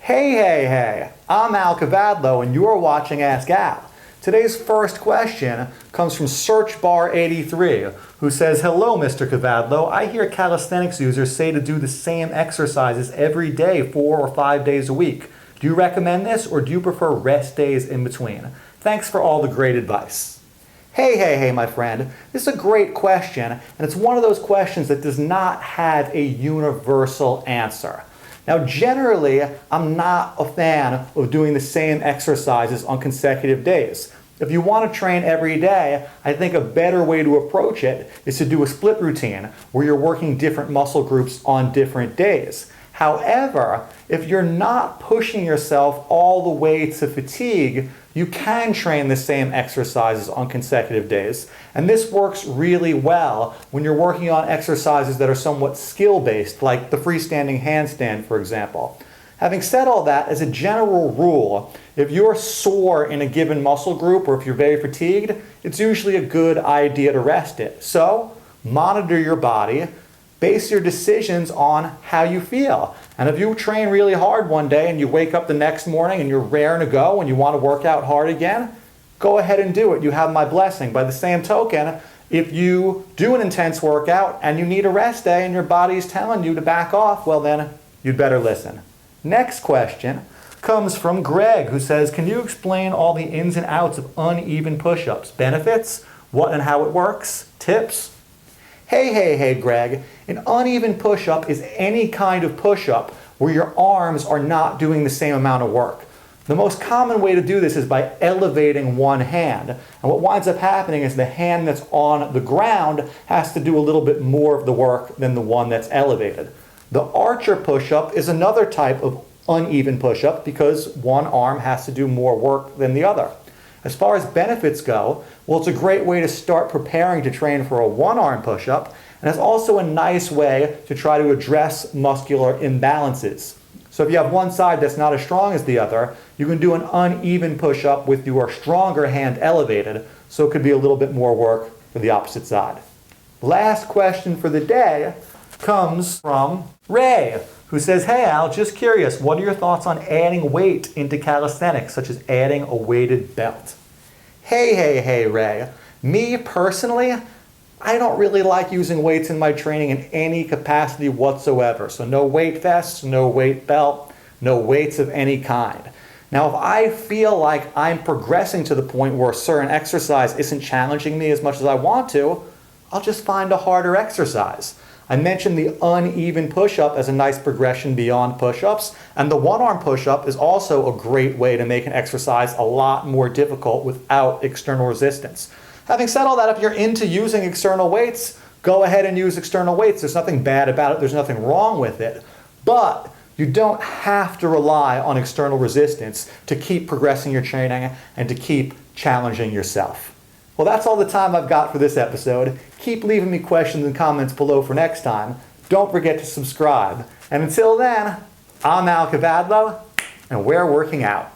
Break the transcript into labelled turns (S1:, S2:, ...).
S1: Hey, I'm Al Kavadlo and you're watching Ask Al. Today's first question comes from SearchBar83, who says, "Hello, Mr. Kavadlo. I hear calisthenics users say to do the same exercises every day, 4 or 5 days a week. Do you recommend this or do you prefer rest days in between? Thanks for all the great advice." Hey, my friend. This is a great question, and it's one of those questions that does not have a universal answer. Now, generally, I'm not a fan of doing the same exercises on consecutive days. If you want to train every day, I think a better way to approach it is to do a split routine where you're working different muscle groups on different days. However, if you're not pushing yourself all the way to fatigue, you can train the same exercises on consecutive days. And this works really well when you're working on exercises that are somewhat skill-based, like the freestanding handstand, for example. Having said all that, as a general rule, if you're sore in a given muscle group or if you're very fatigued, it's usually a good idea to rest it. So, monitor your body. Base your decisions on how you feel. And if you train really hard one day and you wake up the next morning and you're raring to go and you want to work out hard again, go ahead and do it. You have my blessing. By the same token, if you do an intense workout and you need a rest day and your body's telling you to back off, well then, you'd better listen. Next question comes from Greg, who says, "Can you explain all the ins and outs of uneven push-ups? Benefits? What and how it works? Tips?" Hey, Greg. An uneven push-up is any kind of push-up where your arms are not doing the same amount of work. The most common way to do this is by elevating one hand. And what winds up happening is the hand that's on the ground has to do a little bit more of the work than the one that's elevated. The archer push-up is another type of uneven push-up because one arm has to do more work than the other. As far as benefits go, well, it's a great way to start preparing to train for a one-arm push-up, and it's also a nice way to try to address muscular imbalances. So if you have one side that's not as strong as the other, you can do an uneven push-up with your stronger hand elevated, so it could be a little bit more work for the opposite side. Last question for the day comes from Ray, who says, "Hey Al, just curious, what are your thoughts on adding weight into calisthenics, such as adding a weighted belt?" Hey, Ray. Me personally, I don't really like using weights in my training in any capacity whatsoever. So no weight vests, no weight belt, no weights of any kind. Now, if I feel like I'm progressing to the point where a certain exercise isn't challenging me as much as I want to, I'll just find a harder exercise. I mentioned the uneven push-up as a nice progression beyond push-ups, and the one-arm push-up is also a great way to make an exercise a lot more difficult without external resistance. Having said all that, if you're into using external weights, go ahead and use external weights. There's nothing bad about it. There's nothing wrong with it. But you don't have to rely on external resistance to keep progressing your training and to keep challenging yourself. Well, that's all the time I've got for this episode. Keep leaving me questions and comments below for next time. Don't forget to subscribe. And until then, I'm Al Kavadlo, and we're working out.